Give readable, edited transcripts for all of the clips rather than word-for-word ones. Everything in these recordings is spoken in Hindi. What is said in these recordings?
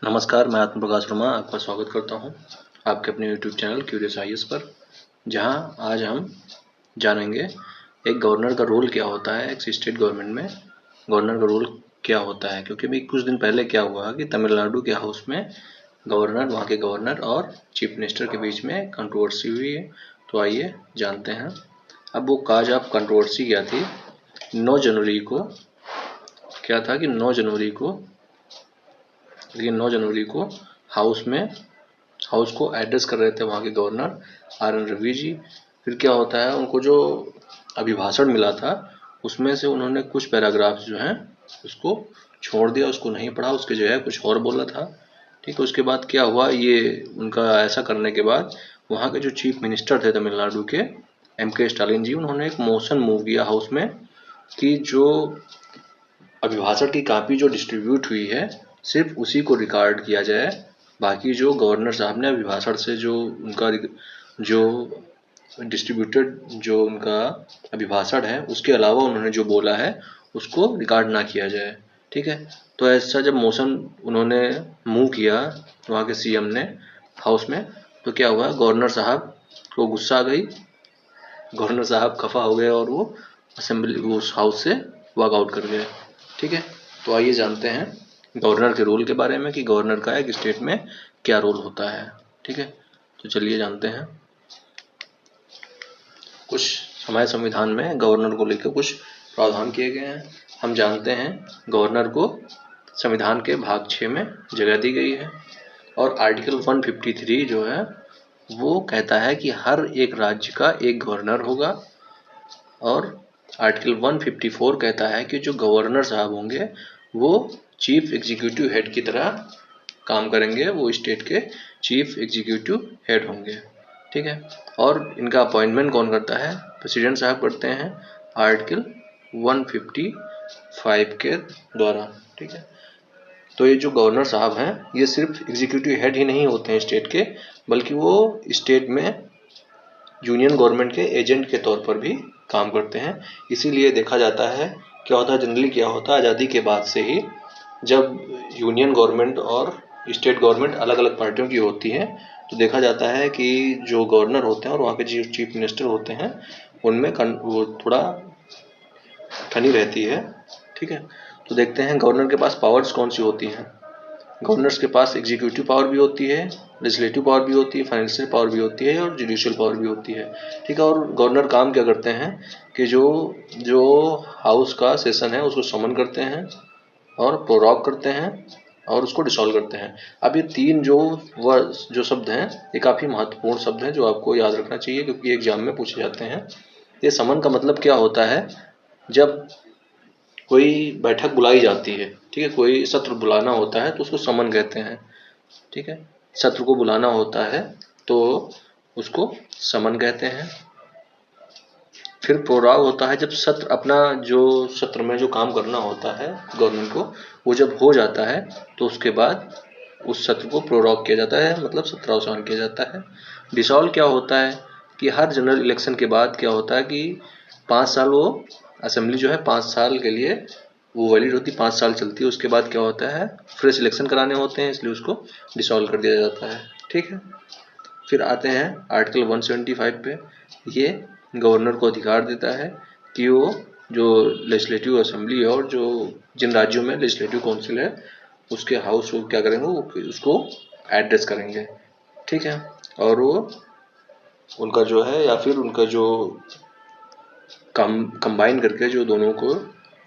नमस्कार, मैं आत्म प्रकाश वर्मा आपका स्वागत करता हूं आपके अपने YouTube चैनल क्यूरियस आईएएस पर, जहां आज हम जानेंगे एक गवर्नर का रोल क्या होता है। एक स्टेट गवर्नमेंट में गवर्नर का रोल क्या होता है, क्योंकि अभी कुछ दिन पहले क्या हुआ कि तमिलनाडु के हाउस में वहाँ के गवर्नर और चीफ मिनिस्टर के बीच में कंट्रोवर्सी हुई है। तो आइए जानते हैं। अब वो काज कंट्रोवर्सी क्या थी। 9 जनवरी को क्या था कि 9 जनवरी को हाउस को एड्रेस कर रहे थे वहाँ के गवर्नर आर.एन. रवि जी। फिर क्या होता है, उनको जो अभिभाषण मिला था उसमें से उन्होंने कुछ पैराग्राफ जो हैं उसको छोड़ दिया, उसको नहीं पढ़ा, उसके जो है कुछ और बोला था। ठीक है, उसके बाद क्या हुआ, ये उनका ऐसा करने के बाद वहाँ के जो चीफ मिनिस्टर थे तमिलनाडु के M.K. स्टालिन जी, उन्होंने एक मोशन मूव किया हाउस में कि जो अभिभाषण की कॉपी जो डिस्ट्रीब्यूट हुई है सिर्फ उसी को रिकॉर्ड किया जाए। बाकी जो गवर्नर साहब ने अभिभाषण से जो उनका जो डिस्ट्रीब्यूटेड जो उनका अभिभाषण है उसके अलावा उन्होंने जो बोला है उसको रिकॉर्ड ना किया जाए। ठीक है, तो ऐसा जब मोशन उन्होंने मूव किया वहाँ के सीएम ने हाउस में, तो क्या हुआ, गवर्नर साहब को गुस्सा आ गई, गवर्नर साहब खफा हो गए और वो असेंबली उस हाउस से वॉकआउट कर गए। ठीक है, तो आइए जानते हैं गवर्नर के रोल के बारे में कि गवर्नर का एक स्टेट में क्या रोल होता है। ठीक है, तो चलिए जानते हैं। कुछ हमारे संविधान में गवर्नर को लेकर कुछ प्रावधान किए गए हैं। हम जानते हैं गवर्नर को संविधान के भाग 6 में जगह दी गई है और आर्टिकल 153 जो है वो कहता है कि हर एक राज्य का एक गवर्नर होगा, और आर्टिकल 154 कहता है कि जो गवर्नर साहब होंगे वो चीफ एग्जीक्यूटिव हेड की तरह काम करेंगे, वो स्टेट के चीफ एग्जीक्यूटिव हेड होंगे। ठीक है, और इनका अपॉइंटमेंट कौन करता है, प्रेसिडेंट साहब करते हैं आर्टिकल 155 के द्वारा। ठीक है, तो ये जो गवर्नर साहब हैं ये सिर्फ एग्जीक्यूटिव हेड ही नहीं होते हैं स्टेट के, बल्कि वो स्टेट में यूनियन गवर्नमेंट के एजेंट के तौर पर भी काम करते हैं। इसीलिए देखा जाता है क्या होता है, जनरली क्या होता है, आज़ादी के बाद से ही जब यूनियन गवर्नमेंट और स्टेट गवर्नमेंट अलग अलग पार्टियों की होती है तो देखा जाता है कि जो गवर्नर होते हैं और वहाँ के जो चीफ मिनिस्टर होते हैं उनमें वो थोड़ा ठनी रहती है। ठीक है, तो देखते हैं गवर्नर के पास पावर्स कौन सी होती हैं। गवर्नर्स के पास एग्जीक्यूटिव पावर भी होती है, लेजिस्लेटिव पावर भी होती है, फाइनेंशियल पावर भी होती है और जुडिशियल पावर भी होती है। ठीक है, और गवर्नर काम क्या करते हैं कि जो जो हाउस का सेशन है उसको समन करते हैं और प्रोरॉग करते हैं और उसको डिसॉल्व करते हैं। अब ये तीन जो शब्द हैं ये काफ़ी महत्वपूर्ण शब्द हैं जो आपको याद रखना चाहिए, क्योंकि एग्जाम में पूछे जाते हैं। ये समन का मतलब क्या होता है, जब कोई बैठक बुलाई जाती है, ठीक है, कोई सत्र बुलाना होता है तो उसको समन कहते हैं। ठीक है, सत्र को बुलाना होता है तो उसको समन कहते हैं। फिर प्रोराग होता है जब सत्र अपना जो सत्र में जो काम करना होता है गवर्नमेंट को वो जब हो जाता है तो उसके बाद उस सत्र को प्रोराग किया जाता है, मतलब सत्रावसान किया जाता है। डिसॉल्व क्या होता है कि हर जनरल इलेक्शन के बाद क्या होता है कि 5 साल वो असेंबली जो है 5 साल के लिए वो वैलिड होती, 5 साल चलती है। उसके बाद क्या होता है, फ्रेश इलेक्शन कराने होते हैं, इसलिए उसको डिसॉल्व कर दिया जाता है। ठीक है, फिर आते हैं आर्टिकल 175 पे। ये गवर्नर को अधिकार देता है कि वो जो लेजिस्लेटिव असेंबली है और जो जिन राज्यों में लेजिस्लेटिव काउंसिल है उसके हाउस को क्या करेंगे, वो उसको एड्रेस करेंगे। ठीक है, और वो उनका जो है या फिर उनका जो कंबाइन करके जो दोनों को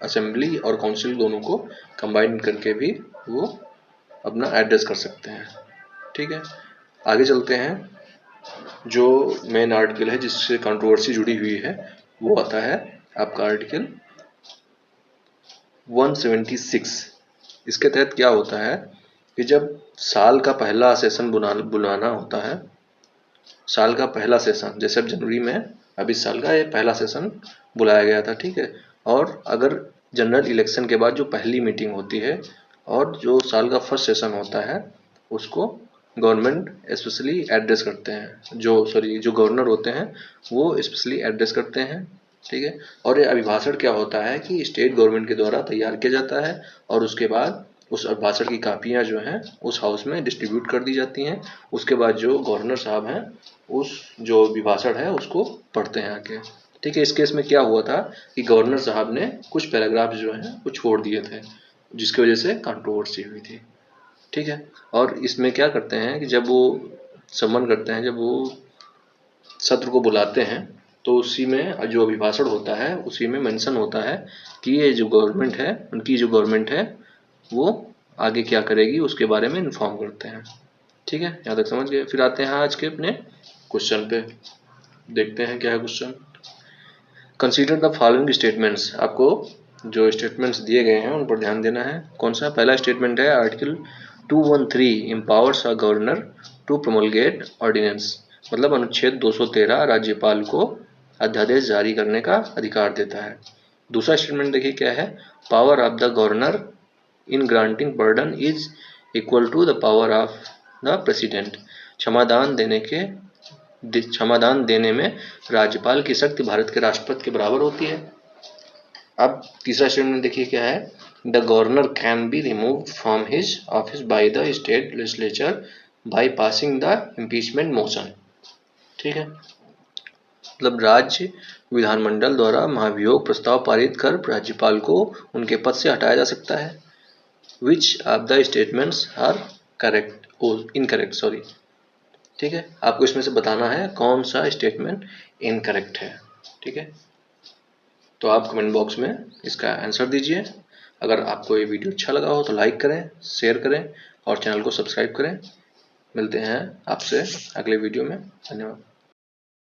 असेंबली और काउंसिल दोनों को कंबाइन करके भी वो अपना एड्रेस कर सकते हैं। ठीक है, आगे चलते हैं। जो मेन आर्टिकल है जिससे कंट्रोवर्सी जुड़ी हुई है वो आता है आपका आर्टिकल 176। इसके तहत क्या होता है कि जब साल का पहला सेशन बुलाना होता है, साल का पहला सेशन, जैसे अब जनवरी में अब इस साल का ये पहला सेशन बुलाया गया था। ठीक है, और अगर जनरल इलेक्शन के बाद जो पहली मीटिंग होती है और जो साल का फर्स्ट सेशन होता है उसको गवर्नमेंट स्पेशली एड्रेस करते हैं, जो गवर्नर होते हैं वो स्पेशली एड्रेस करते हैं। ठीक है, और ये अभिभाषण क्या होता है कि स्टेट गवर्नमेंट के द्वारा तैयार किया जाता है और उसके बाद उस अभिभाषण की कापियां जो हैं उस हाउस में डिस्ट्रीब्यूट कर दी जाती हैं। उसके बाद जो गवर्नर साहब हैं उस जो अभिभाषण है उसको पढ़ते हैं आके। ठीक है, इस केस में क्या हुआ था कि गवर्नर साहब ने कुछ पैराग्राफ जो हैं वो छोड़ दिए थे, जिसकी वजह से कंट्रोवर्सी हुई थी। ठीक है, और इसमें क्या करते हैं कि जब वो सम्मन करते हैं, जब वो सत्र को बुलाते हैं, तो उसी में जो अभिभाषण होता है उसी में मेंशन होता है कि ये जो गवर्नमेंट है, उनकी जो गवर्नमेंट है वो आगे क्या करेगी उसके बारे में इन्फॉर्म करते हैं। ठीक है, यहाँ तक समझ गए। फिर आते हैं आज के अपने क्वेश्चन पे, देखते हैं क्या है question. Consider the following statements. आपको जो स्टेटमेंट्स दिए गए हैं उन पर ध्यान देना है। कौन सा? पहला स्टेटमेंट है article 213 empowers a governor to promulgate ordinance, मतलब अनुच्छेद 213 राज्यपाल को अध्यादेश जारी करने का अधिकार देता है। दूसरा स्टेटमेंट देखिए क्या है, power of the governor in granting pardon is equal to the power of the president. क्षमादान देने में राज्यपाल की शक्ति भारत के राष्ट्रपति के बराबर होती है। अब तीसरा स्टेटमेंट देखिए क्या है, the governor can be removed from his office by the state legislature by passing the impeachment motion. ठीक है, मतलब राज्य विधानमंडल द्वारा महाभियोग प्रस्ताव पारित कर राज्यपाल को उनके पद से हटाया जा सकता है। Which of the statements are correct incorrect, sorry. ठीक है, आपको इसमें से बताना है कौन सा स्टेटमेंट इनकरेक्ट है। ठीक है, तो आप कमेंट बॉक्स में इसका आंसर दीजिए। अगर आपको ये वीडियो अच्छा लगा हो तो लाइक करें, शेयर करें और चैनल को सब्सक्राइब करें। मिलते हैं आपसे अगले वीडियो में। धन्यवाद।